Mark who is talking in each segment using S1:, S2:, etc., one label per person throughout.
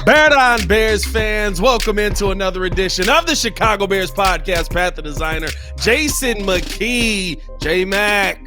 S1: Bear on Bears fans, welcome into another edition of the Chicago Bears podcast. Pat the designer, Jason McKee, J-Mac.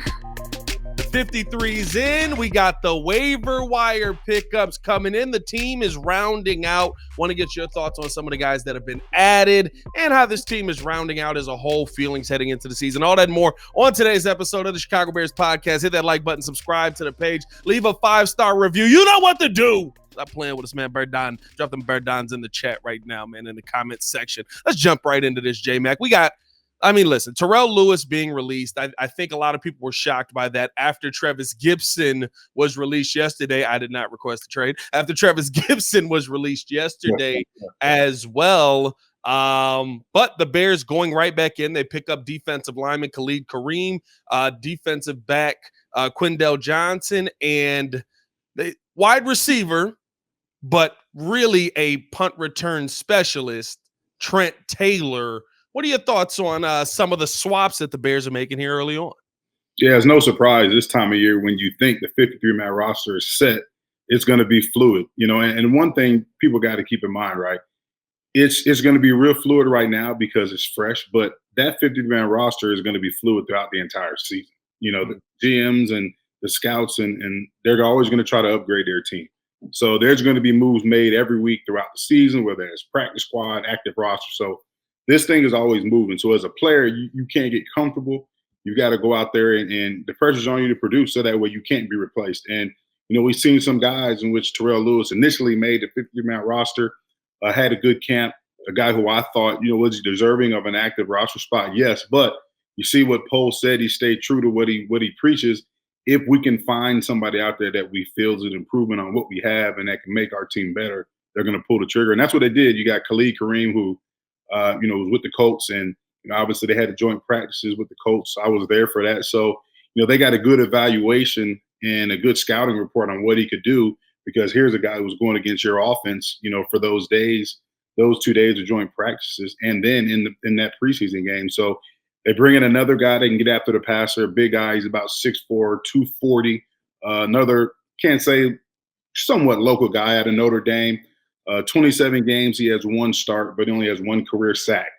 S1: The 53's in. We got the waiver wire pickups coming in. The team is rounding out. Want to get your thoughts on some of the guys that have been added and how this team is rounding out as a whole, feelings heading into the season. All that and more on today's episode of the Chicago Bears podcast. Hit that like button, subscribe to the page, leave a 5-star review. You know what to do. Stop playing with us, man. Birdon. Drop them Birdons in the chat right now, man, in the comments section. Let's jump right into this, J-Mac. Listen, Terrell Lewis being released, I think a lot of people were shocked by that. After Trevis Gibson was released yesterday, I did not request a trade. After Trevis Gibson was released yesterday as well. But the Bears going right back in. They pick up defensive lineman Khalid Kareem, defensive back Quindell Johnson, and the wide receiver, but really a punt return specialist, Trent Taylor. What are your thoughts on some of the swaps that the Bears are making here early on?
S2: Yeah, it's no surprise this time of year when you think the 53-man roster is set, it's going to be fluid. And one thing people got to keep in mind, right? It's going to be real fluid right now because it's fresh, but that 53-man roster is going to be fluid throughout the entire season. The GMs and the scouts, and they're always going to try to upgrade their team. So there's going to be moves made every week throughout the season, whether it's practice squad, active roster. So this thing is always moving. So as a player, you can't get comfortable. You got to go out there and the pressure's on you to produce so that way you can't be replaced. And, we've seen some guys in which Terrell Lewis initially made the 50-man roster, had a good camp, a guy who I thought, was deserving of an active roster spot. Yes, but you see what Pohl said. He stayed true to what he preaches. If we can find somebody out there that we feel is an improvement on what we have and that can make our team better, they're going to pull the trigger. And that's what they did. You got Khalid Kareem, who, was with the Colts, and obviously they had the joint practices with the Colts. I was there for that. So, they got a good evaluation and a good scouting report on what he could do, because here's a guy who was going against your offense, for those 2 days of joint practices, and then in that preseason game. So they bring in another guy that can get after the passer, a big guy. He's about 6'4", 240. Another, can't say somewhat local guy out of Notre Dame. 27 games, he has one start, but he only has one career sack.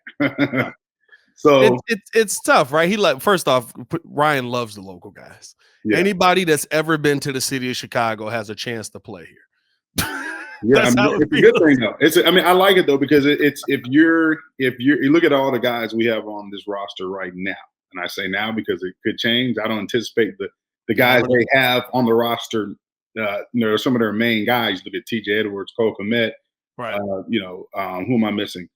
S2: So
S1: it's tough, right? First off, Ryan loves the local guys. Yeah. Anybody that's ever been to the city of Chicago has a chance to play here.
S2: Yeah, it's a good thing though. I like it though, because it's if you look at all the guys we have on this roster right now, and I say now because it could change. I don't anticipate the guys they have on the roster. Some of their main guys. Look at T.J. Edwards, Cole Kmet.
S1: Right.
S2: Who am I missing?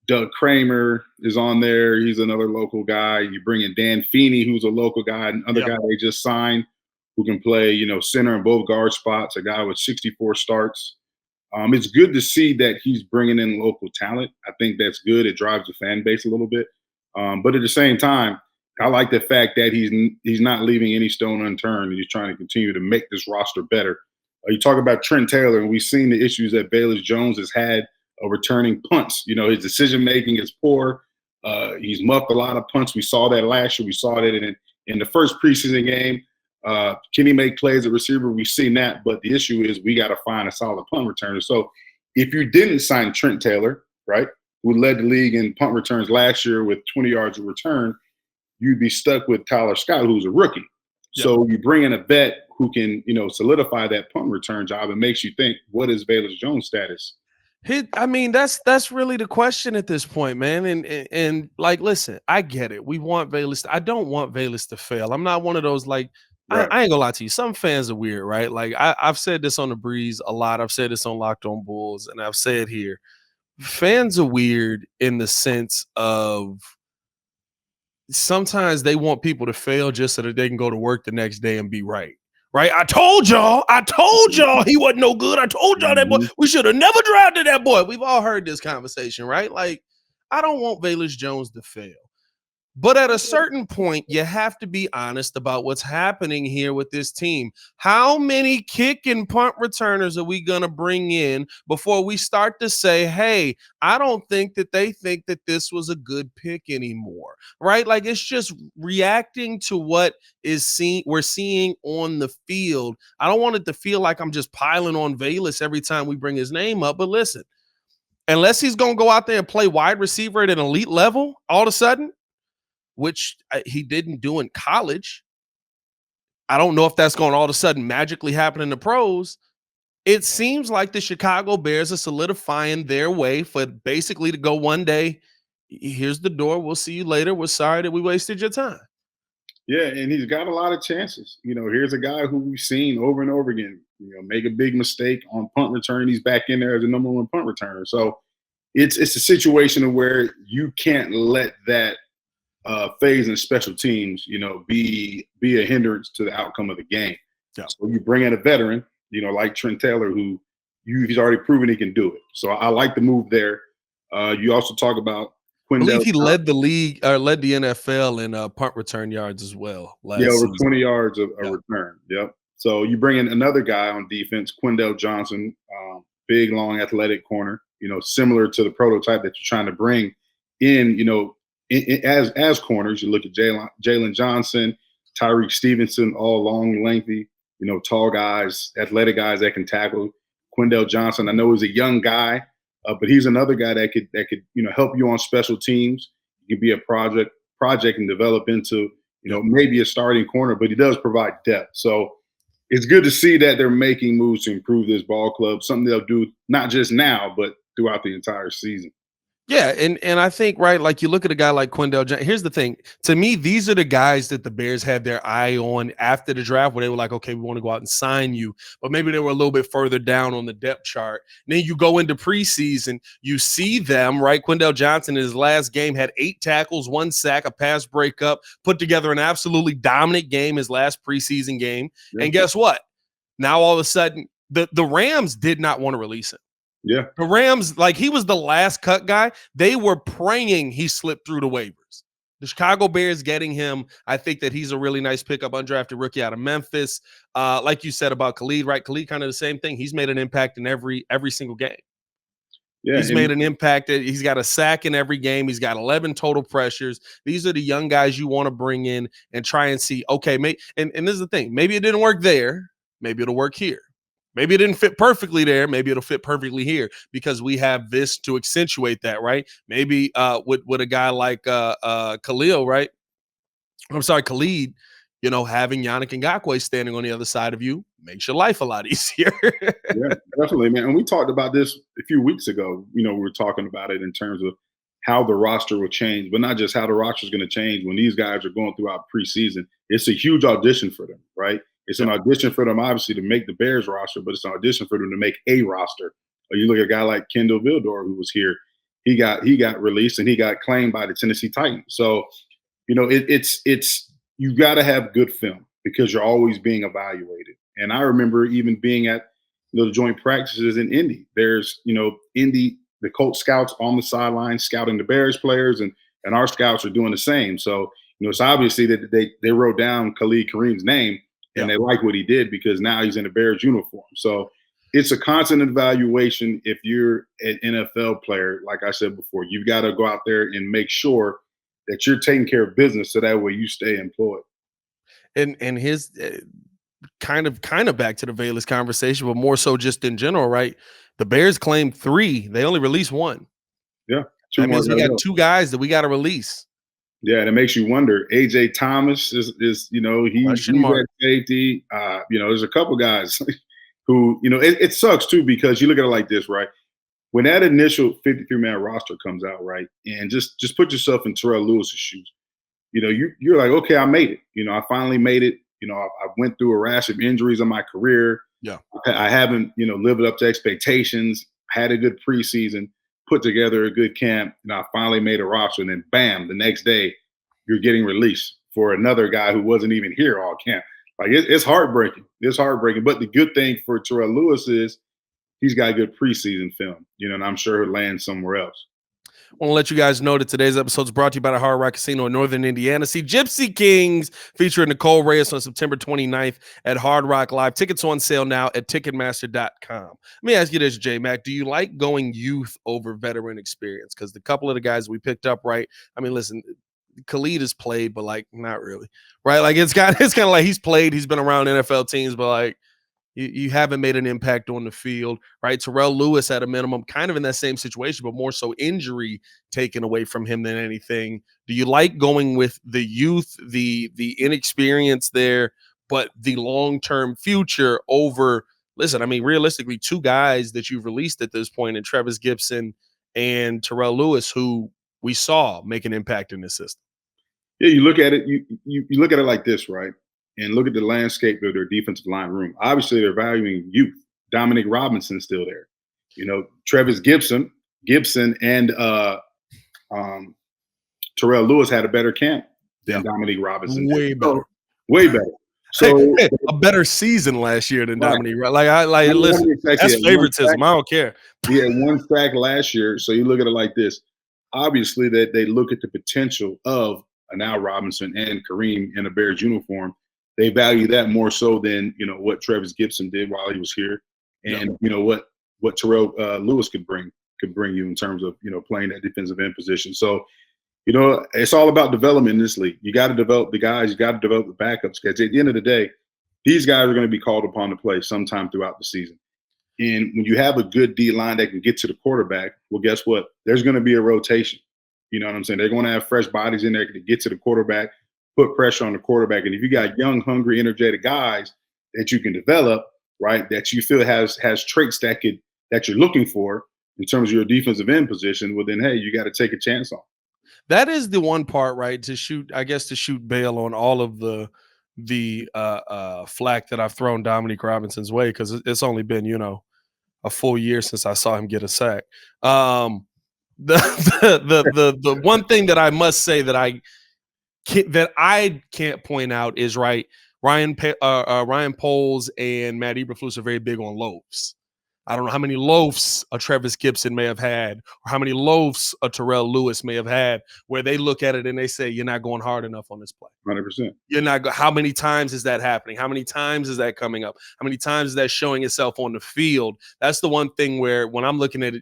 S2: Doug Kramer is on there. He's another local guy. You bring in Dan Feeney, who's a local guy, another guy they just signed, who can play, center and both guard spots, a guy with 64 starts. It's good to see that he's bringing in local talent. I think that's good. It drives the fan base a little bit. But at the same time, I like the fact that he's not leaving any stone unturned. He's trying to continue to make this roster better. You talk about Trent Taylor, and we've seen the issues that Bayless Jones has had of returning punts. His decision-making is poor. He's muffed a lot of punts. We saw that last year. We saw that in the first preseason game. Can he make plays at receiver? We've seen that, but the issue is we got to find a solid punt returner. So if you didn't sign Trent Taylor, right, who led the league in punt returns last year with 20 yards of return, you'd be stuck with Tyler Scott, who's a rookie. Yep. So you bring in a vet who can, solidify that punt return job. It makes you think, what is Bayless Jones' status?
S1: That's really the question at this point, man. And listen, I get it. We want Bayless. I don't want Bayless to fail. I'm not one of those right. I ain't gonna lie to you. Some fans are weird, right? I've said this on the Breeze a lot. I've said this on Locked On Bulls, and I've said here, fans are weird in the sense of sometimes they want people to fail just so that they can go to work the next day and be right. Right? I told y'all he wasn't no good. I told y'all that boy, we should have never drafted that boy. We've all heard this conversation, right? I don't want Bayless Jones to fail. But at a certain point, you have to be honest about what's happening here with this team. How many kick and punt returners are we going to bring in before we start to say, hey, I don't think that they think that this was a good pick anymore, right? Like it's just reacting to what we're seeing on the field. I don't want it to feel like I'm just piling on Valus every time we bring his name up. But listen, unless he's going to go out there and play wide receiver at an elite level all of a sudden, which he didn't do in college. I don't know if that's going to all of a sudden magically happen in the pros. It seems like the Chicago Bears are solidifying their way for basically to go one day. Here's the door. We'll see you later. We're sorry that we wasted your time.
S2: Yeah, and he's got a lot of chances. Here's a guy who we've seen over and over again, make a big mistake on punt return. He's back in there as the number one punt returner. So it's a situation where you can't let that phase in special teams, be a hindrance to the outcome of the game.
S1: Yeah.
S2: So you bring in a veteran, like Trent Taylor, who he's already proven he can do it. So I like the move there. You also talk about
S1: I
S2: Quindell.
S1: believe he led the league or led the NFL in punt return yards as well.
S2: Yeah, over
S1: Season.
S2: 20 yards of return. Yep. So you bring in another guy on defense, Quindell Johnson, big, long, athletic corner. Similar to the prototype that you're trying to bring in. As corners, you look at Jalen Johnson, Tyreek Stevenson, all long, lengthy, tall guys, athletic guys that can tackle. Quindell Johnson, I know he's a young guy, but he's another guy that could help you on special teams. He could be a project and develop into maybe a starting corner, but he does provide depth. So it's good to see that they're making moves to improve this ball club. Something they'll do not just now, but throughout the entire season.
S1: Yeah, and I think, right, like you look at a guy like Quindell Johnson. Here's the thing. To me, these are the guys that the Bears had their eye on after the draft where they were like, okay, we want to go out and sign you. But maybe they were a little bit further down on the depth chart. And then you go into preseason, you see them, right? Quindell Johnson in his last game had 8 tackles, 1 sack, a pass breakup, put together an absolutely dominant game, his last preseason game. Yeah. And guess what? Now all of a sudden, the Rams did not want to release him.
S2: Yeah.
S1: The Rams, like he was the last cut guy. They were praying he slipped through the waivers. The Chicago Bears getting him, I think that he's a really nice pickup, undrafted rookie out of Memphis. Like you said about Khalid, right? Khalid kind of the same thing. He's made an impact in every single game. Yeah, he's made an impact. He's got a sack in every game. He's got 11 total pressures. These are the young guys you want to bring in and try and see, okay, and this is the thing. Maybe it didn't work there. Maybe it'll work here. Maybe it didn't fit perfectly there. Maybe it'll fit perfectly here because we have this to accentuate that, right? Maybe with a guy like Khalil, right? I'm sorry, Khalid, having Yannick Ngakoue standing on the other side of you makes your life a lot easier.
S2: Yeah, definitely, man. And we talked about this a few weeks ago. We were talking about it in terms of how the roster will change, but not just how the roster is going to change when these guys are going throughout preseason. It's a huge audition for them, right? It's an audition for them, obviously, to make the Bears roster, but it's an audition for them to make a roster. Or you look at a guy like Kendall Vildor, who was here. He got released and he got claimed by the Tennessee Titans. So, it's you got to have good film because you're always being evaluated. And I remember even being at the joint practices in Indy. There's Indy, the Colts scouts on the sideline scouting the Bears players, and our scouts are doing the same. So it's obviously that they wrote down Khalid Kareem's name. And they like what he did because now he's in a Bears uniform. So it's a constant evaluation. If you're an NFL player, like I said before, you've got to go out there and make sure that you're taking care of business so that way you stay employed.
S1: And his kind of back to the Valus conversation, but more so just in general, right? The Bears claimed 3. They only released 1.
S2: Yeah.
S1: That means we got 2 guys that we got to release.
S2: Yeah, and it makes you wonder. AJ Thomas is he's at safety. There's a couple guys who, it sucks too because you look at it like this, right? When that initial 53-man roster comes out, right, and just put yourself in Terrell Lewis's shoes. You're like, okay, I made it. I finally made it. I went through a rash of injuries in my career.
S1: Yeah,
S2: I haven't lived up to expectations. Had a good preseason. Put together a good camp, and I finally made a roster, and then bam, the next day you're getting released for another guy who wasn't even here all camp. Like it's heartbreaking. It's heartbreaking. But the good thing for Terrell Lewis is he's got good preseason film, and I'm sure he'll land somewhere else.
S1: Want to let you guys know that today's episode is brought to you by the Hard Rock Casino in Northern Indiana. See Gypsy Kings featuring Nicole Reyes on September 29th at Hard Rock Live. Tickets on sale now at Ticketmaster.com. Let me ask you this, J Mac. Do you like going youth over veteran experience? Because the couple of the guys we picked up, right? I mean, listen, Khalid has played, but like not really, right? Like it's kind of like he's played, he's been around NFL teams, but like you haven't made an impact on the field, right? Terrell Lewis at a minimum, kind of in that same situation, but more so injury taken away from him than anything. Do you like going with the youth, the inexperience there, but the long-term future over? Listen, I mean, realistically, two guys that you've released at this point in Travis Gibson and Terrell Lewis, who we saw make an impact in this system.
S2: Yeah, you look at it. You look at it like this, right? And look at the landscape of their defensive line room. Obviously, they're valuing youth. Dominic Robinson's still there. You know, Travis Gibson, and Terrell Lewis had a better camp than Dominic Robinson.
S1: Way better.
S2: So, way better. So
S1: a better season last year than Dominic. Like listen, that's favoritism. I don't care.
S2: He had one sack last year. So you look at it like this. Obviously, that they look at the potential of now Robinson and Kareem in a Bears uniform. They value that more so than what Travis Gibson did while he was here, and what Terrell Lewis could bring you in terms of playing that defensive end position. So it's all about development in this league. You got to develop the guys. You got to develop the backups, because at the end of the day, these guys are going to be called upon to play sometime throughout the season. And when you have a good D line that can get to the quarterback, well, guess what? There's going to be a rotation. You know what I'm saying? They're going to have fresh bodies in there to get to the quarterback, put pressure on the quarterback. And if you got young, hungry, energetic guys that you can develop, right, that you feel has traits that you're looking for in terms of your defensive end position, well, then, hey, you got to take a chance on.
S1: That is the one part, right? To shoot bail on all of the flack that I've thrown Dominic Robinson's way, because it's only been, a full year since I saw him get a sack. The one thing that I must say that I can't point out is, right, Ryan Poles and Matt Eberflus are very big on loaves. I don't know how many loafs a Travis Gibson may have had, or how many loafs a Terrell Lewis may have had, where they look at it and they say, you're not going hard enough on this play.
S2: 100%.
S1: You're not. How many times is that happening? How many times is that coming up? How many times is that showing itself on the field? That's the one thing where, when I'm looking at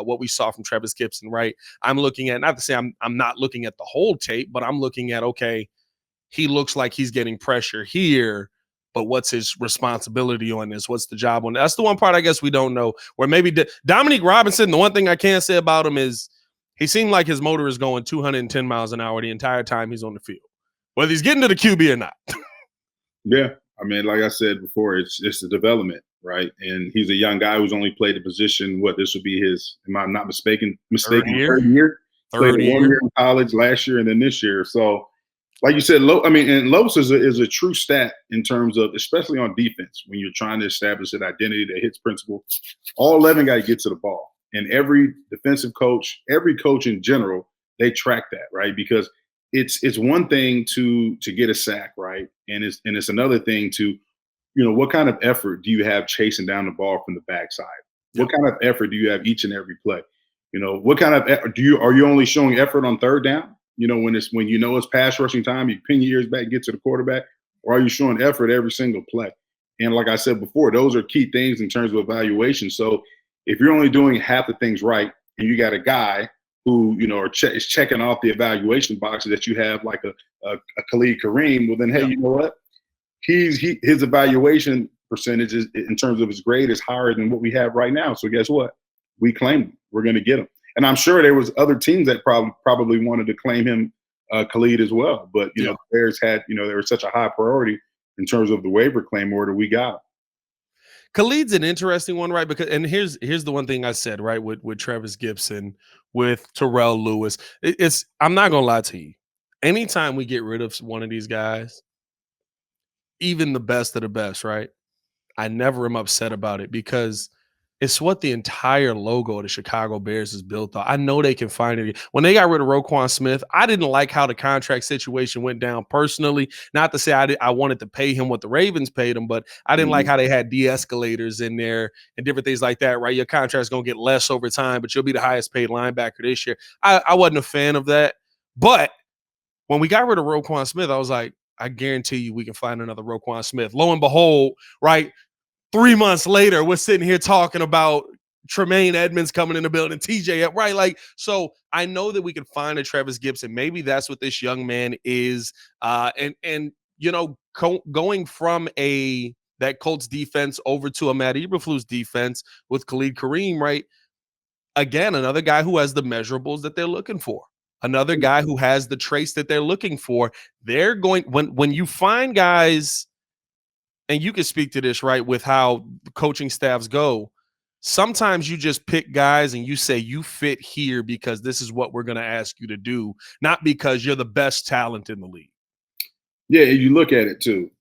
S1: what we saw from Travis Gibson, right, I'm looking at, not to say I'm not looking at the whole tape, but I'm looking at, okay, he looks like he's getting pressure here, but what's his responsibility on this? What's the job on that? That's the one part I guess we don't know. Where maybe Dominic Robinson, the one thing I can't say about him is he seemed like his motor is going 210 miles an hour the entire time he's on the field, whether he's getting to the QB or not.
S2: Yeah. I mean, like I said before, it's the development, right? And he's a young guy who's only played the position. This would be his, am I not mistaken, third year? Played 1 year in college last year and then this year. So, like you said, and Lopes is a true stat in terms of, especially on defense, when you're trying to establish an identity that hits principle. All 11 got to get to the ball. And every defensive coach, every coach in general, they track that, right? Because it's one thing to get a sack, right? And it's another thing to, what kind of effort do you have chasing down the ball from the backside? What kind of effort do you have each and every play? What kind of are you only showing effort on third down? When it's pass rushing time, you pin your ears back, get to the quarterback, or are you showing effort every single play? And like I said before, those are key things in terms of evaluation. So if you're only doing half the things right, and you got a guy who is checking off the evaluation boxes that you have, like a Khalid Kareem, well then, hey, you know what? His evaluation percentage is, in terms of his grade, is higher than what we have right now. So guess what? We claim him. We're going to get him. And I'm sure there was other teams that probably wanted to claim him, Khalid, as well. But the Bears had, they were such a high priority in terms of the waiver claim order we got.
S1: Khalid's an interesting one, right? Because, and here's the one thing I said, right, with Travis Gibson, with Terrell Lewis. I'm not gonna lie to you. Anytime we get rid of one of these guys, even the best of the best, right, I never am upset about it, because It's what the entire logo of the Chicago Bears is built on. I know they can find it. When they got rid of Roquan Smith, I didn't like how the contract situation went down personally. Not to say I wanted to pay him what the Ravens paid him, but I didn't like how they had de-escalators in there and different things like that, right? Your contract's going to get less over time, but you'll be the highest paid linebacker this year. I wasn't a fan of that. But when we got rid of Roquan Smith, I was like, I guarantee you we can find another Roquan Smith. Lo and behold, right? 3 months later, we're sitting here talking about Tremaine Edmonds coming in the building, TJ, right? Like, so I know that we can find a Travis Gibson. Maybe that's what this young man is. And you know, going from that Colts defense over to a Matt Eberflus defense with Khalid Kareem, right? Again, another guy who has the measurables that they're looking for. Another guy who has the traits that they're looking for. They're going when you find guys, and you can speak to this, right, with how coaching staffs go. Sometimes you just pick guys and you say you fit here because this is what we're going to ask you to do, not because you're the best talent in the league.
S2: Yeah, you look at it too.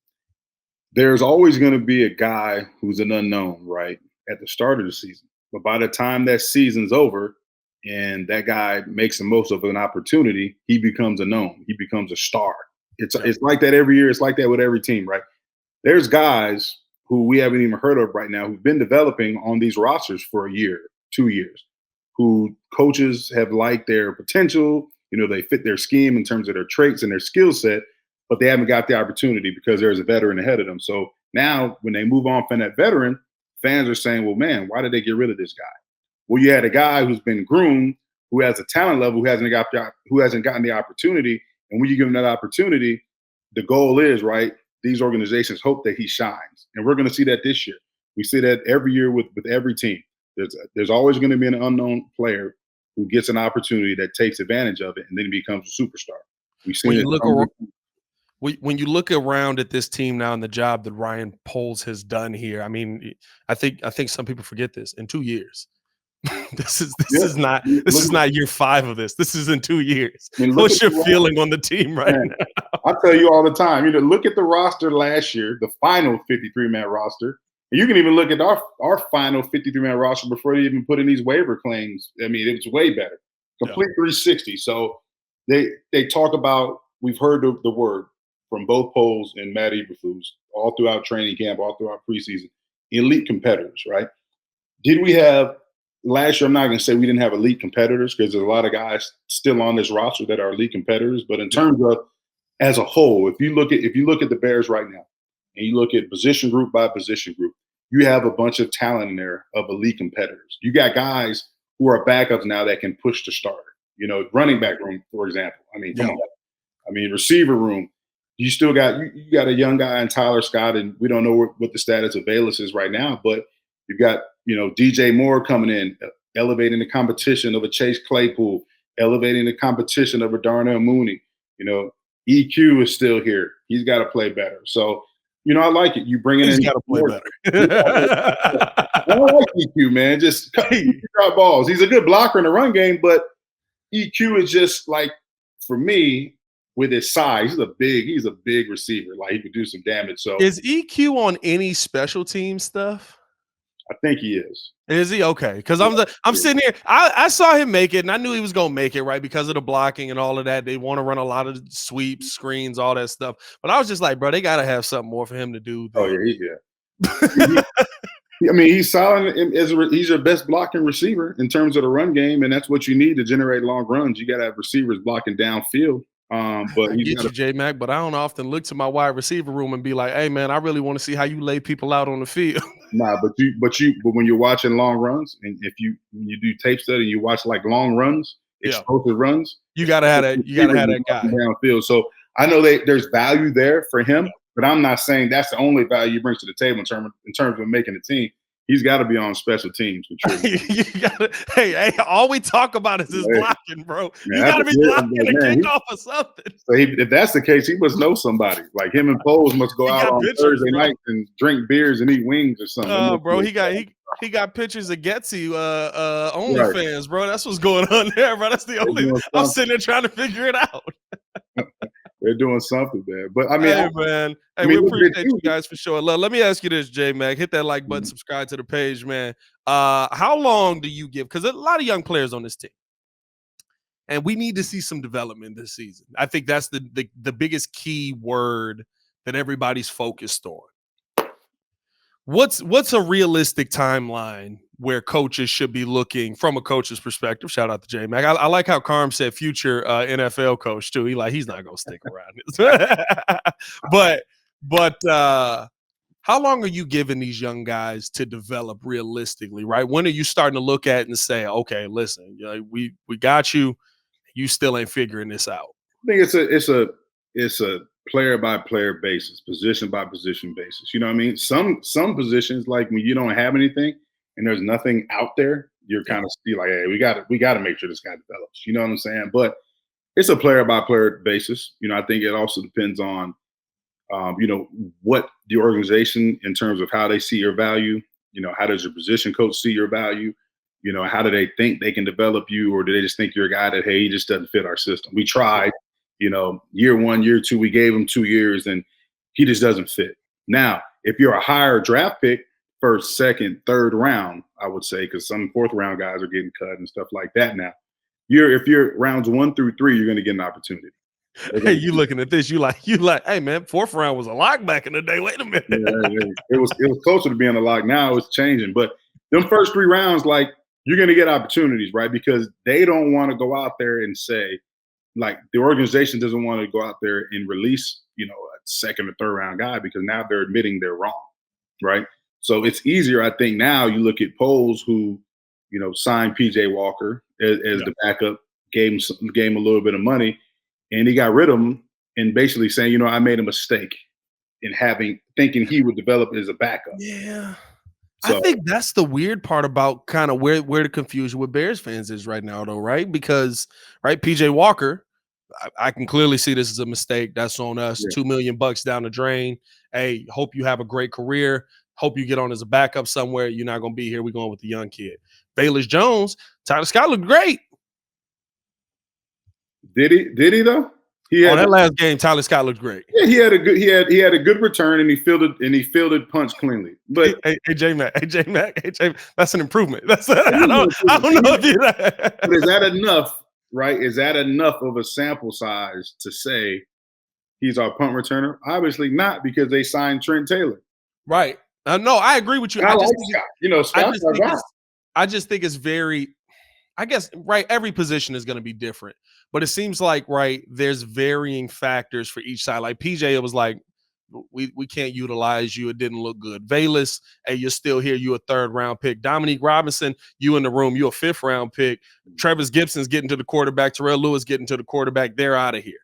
S2: There's always going to be a guy who's an unknown, right, at the start of the season. But by the time that season's over and that guy makes the most of an opportunity, he becomes a known. He becomes a star. It's like that every year. It's like that with every team, right? There's guys who we haven't even heard of right now who've been developing on these rosters for a year, 2 years, who coaches have liked their potential. You know, they fit their scheme in terms of their traits and their skill set, but they haven't got the opportunity because there's a veteran ahead of them. So now when they move on from that veteran, fans are saying, well, man, why did they get rid of this guy? Well, you had a guy who's been groomed, who has a talent level, who hasn't gotten the opportunity. And when you give him that opportunity, the goal is, right, these organizations hope that he shines. And we're going to see that this year. We see that every year with every team. There's always going to be an unknown player who gets an opportunity that takes advantage of it, and then he becomes a superstar. We've seen
S1: when you look around at this team now and the job that Ryan Poles has done here, I mean, I think some people forget this. In 2 years, this is not year 5 of this. This is in 2 years. I mean, what's your feeling on the team right now?
S2: I tell you all the time, look at the roster last year, the final 53-man roster. And you can even look at our final 53-man roster before they even put in these waiver claims. I mean, it was way better. Complete 360. So they talk about, we've heard the word from both Poles and Matt Eberflus all throughout training camp, all throughout preseason, elite competitors, right? Did we have last year? I'm not going to say we didn't have elite competitors because there's a lot of guys still on this roster that are elite competitors. But in terms of as a whole, if you look at the Bears right now and you look at position group by position group, you have a bunch of talent in there of elite competitors. You got guys who are backups now that can push the starter. Running back room, for example. I mean, come on. I mean, receiver room. You still got you got a young guy in Tyler Scott, and we don't know what the status of Bayless is right now, but you've got DJ Moore coming in, elevating the competition of a Chase Claypool, elevating the competition of a Darnell Mooney. EQ is still here. He's got to play better. So, I like it. You bring in.
S1: He's got to play better.
S2: I like EQ, man. Just drop balls. He's a good blocker in the run game, but EQ is just like, for me, with his size, he's a big receiver. Like, he could do some damage. So,
S1: is EQ on any special team stuff?
S2: I think he is.
S1: Is he? Okay. Because I'm sitting here. I saw him make it, and I knew he was going to make it, right? Because of the blocking and all of that. They want to run a lot of sweeps, screens, all that stuff. But I was just like, bro, they got to have something more for him to do.
S2: Oh, yeah. I mean, he's solid. He's your best blocking receiver in terms of the run game, and that's what you need to generate long runs. You got to have receivers blocking downfield. But
S1: I get you, J-Mac, but I don't often look to my wide receiver room and be like, hey, man, I really want to see how you lay people out on the field.
S2: Nah, but when you're watching long runs, and when you do tape study and you watch like long runs, explosive runs,
S1: you gotta have that. You gotta have that guy
S2: downfield. So I know there's value there for him, but I'm not saying that's the only value he brings to the table in terms of making the team. He's got to be on special teams.
S1: You gotta, hey, all we talk about is his blocking, bro. Man, you got to be blocking a kickoff or something.
S2: So if that's the case, he must know somebody. Like him and Poles must go out on Thursday night and drink beers and eat wings or something.
S1: Oh, bro, he got pictures of Getsy OnlyFans, bro. That's what's going on there, bro. That's the only. I'm sitting there trying to figure it out.
S2: They're doing something, man. But I mean,
S1: Hey, man. Hey,
S2: I
S1: we
S2: mean, look at
S1: appreciate
S2: you.
S1: you guys for showing love. Let me ask you this, J Mac. Hit that like button, subscribe to the page, man. How long do you give? Because a lot of young players on this team, and we need to see some development this season. I think that's the biggest key word that everybody's focused on. What's a realistic timeline where coaches should be looking from a coach's perspective? Shout out to J Mac. I like how Carm said future NFL coach too. He's not gonna stick around. but how long are you giving these young guys to develop realistically, right? When are you starting to look at and say, okay, listen, we got you. You still ain't figuring this out.
S2: I think it's a player by player basis, position by position basis. You know what I mean? Some positions, like when you don't have anything and there's nothing out there, you're kind of still like, hey, we got to make sure this guy develops. You know what I'm saying? But it's a player by player basis. You know, I think it also depends on what the organization in terms of how they see your value. You know, how does your position coach see your value? You know, how do they think they can develop you, or do they just think you're a guy that, hey, he just doesn't fit our system? We tried, year one, year two, we gave him 2 years and he just doesn't fit. Now, if you're a higher draft pick, first, second, third round, I would say, because some fourth round guys are getting cut and stuff like that now. If you're rounds 1 through 3, you're going to get an opportunity.
S1: Hey, you looking at this? You like, hey man, fourth round was a lock back in the day. Wait a minute.
S2: It was closer to being a lock. Now it's changing. But them first 3 rounds, like, you're going to get opportunities, right? Because they don't want to go out there and say, like, the organization doesn't want to go out there and release, a second or third round guy, because now they're admitting they're wrong, right? So it's easier, I think. Now you look at Poles, who, signed PJ Walker as the backup, gave him a little bit of money, and he got rid of him and basically saying, I made a mistake in thinking he would develop as a backup.
S1: Yeah.
S2: So,
S1: I think that's the weird part about kind of where the confusion with Bears fans is right now, though, right? Because, right, PJ Walker, I can clearly see this as a mistake. That's on us. $2 million down the drain. Hey, hope you have a great career. Hope you get on as a backup somewhere. You're not going to be here. We're going with the young kid. Bayless Jones, Tyler Scott looked great.
S2: Did he though?
S1: That last game, Tyler Scott looked great.
S2: Yeah, he had a good return, and he fielded punch cleanly. But
S1: hey, J Mac, that's an improvement. I don't know if you.
S2: But is that enough? Right? Is that enough of a sample size to say he's our punt returner? Obviously not, because they signed Trent Taylor.
S1: Right. No, I agree with you. I just think it's very. I guess, right, every position is going to be different, but it seems like, right, there's varying factors for each side. Like PJ, it was like, we can't utilize you. It didn't look good. Bayless, hey, you're still here. You a 3rd round pick. Dominique Robinson, you in the room. You a 5th round pick. Travis Gibson's getting to the quarterback. Terrell Lewis getting to the quarterback. They're out of here.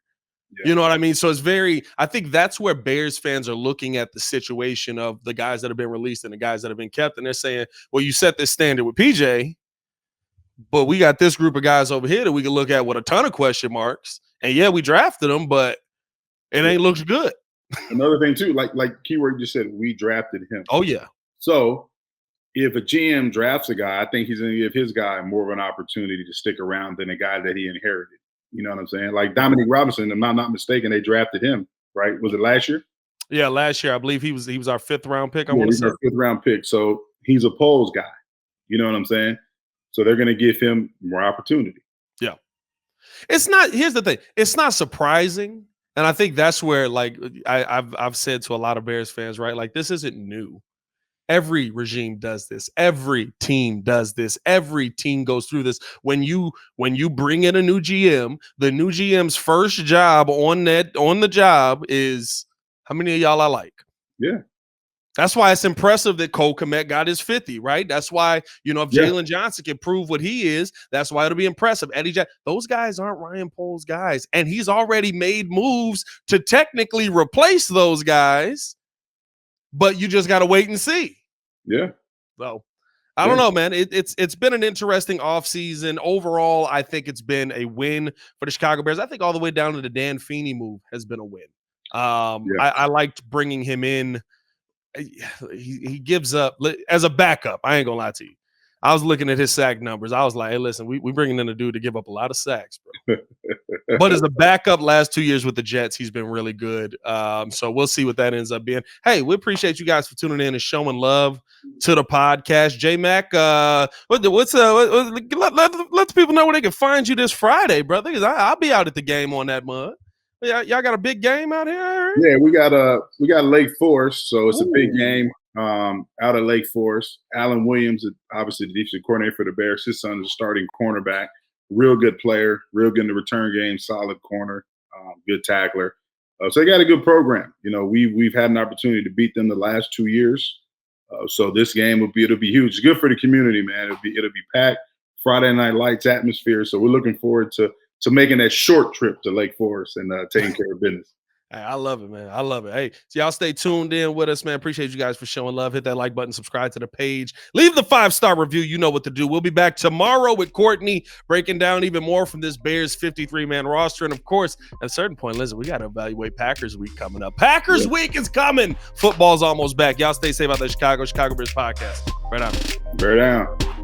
S1: Yeah. You know what I mean? So I think that's where Bears fans are looking at the situation of the guys that have been released and the guys that have been kept. And they're saying, well, you set this standard with PJ, but we got this group of guys over here that we can look at with a ton of question marks. And yeah, we drafted them, but it ain't looks good.
S2: Another thing too, like keyword just said, we drafted him.
S1: Oh yeah.
S2: So if a GM drafts a guy, I think he's going to give his guy more of an opportunity to stick around than a guy that he inherited. You know what I'm saying? Like Dominique Robinson, if I'm not mistaken, they drafted him, right? Was it last year?
S1: Yeah, last year. I believe he was our 5th round pick. I want to say
S2: 5th round pick. So he's a Poles guy. You know what I'm saying? So they're going to give him more opportunity.
S1: Yeah. Here's the thing. It's not surprising. And I think that's where, like, I've said to a lot of Bears fans, right? Like, this isn't new. Every regime does this. Every team does this. Every team goes through this. When you bring in a new GM, the new GM's first job on the job is, how many of y'all I like?
S2: Yeah.
S1: That's why it's impressive that Cole Kmet got his 50, right? That's why, if Jalen Johnson can prove what he is, that's why it'll be impressive. Eddie Jack, those guys aren't Ryan Poles guys. And he's already made moves to technically replace those guys, but you just got to wait and see.
S2: Yeah.
S1: So I don't know, man. It's been an interesting offseason. Overall, I think it's been a win for the Chicago Bears. I think all the way down to the Dan Feeney move has been a win. I liked bringing him in. He gives up as a backup. I ain't gonna lie to you. I was looking at his sack numbers. I was like, hey, listen, we bringing in a dude to give up a lot of sacks, bro. But as a backup last 2 years with the Jets, he's been really good. So we'll see what that ends up being. Hey, we appreciate you guys for tuning in and showing love to the podcast. J-Mac, let the people know where they can find you this Friday, brother, because I'll be out at the game on that mud. Y'all got a big game out here?
S2: Yeah, we got Lake Forest, so it's a big game out at Lake Forest. Alan Williams, obviously the defensive coordinator for the Bears, his son is a starting cornerback. Real good player, real good in the return game, solid corner, good tackler. So they got a good program. You know, we've had an opportunity to beat them the last 2 years. So this game it'll be huge. It's good for the community, man. It'll be packed. Friday night lights atmosphere. So we're looking forward to making that short trip to Lake Forest and taking care of business.
S1: Hey, I love it, man. I love it. Hey, so y'all stay tuned in with us, man. Appreciate you guys for showing love. Hit that like button, subscribe to the page, leave the 5-star review. You know what to do. We'll be back tomorrow with Courtney breaking down even more from this Bears 53-man roster. And of course, at a certain point, listen, we got to evaluate Packers week coming up. Packers week is coming. Football's almost back. Y'all stay safe out there, Chicago Bears podcast. Right on.
S2: Bear down.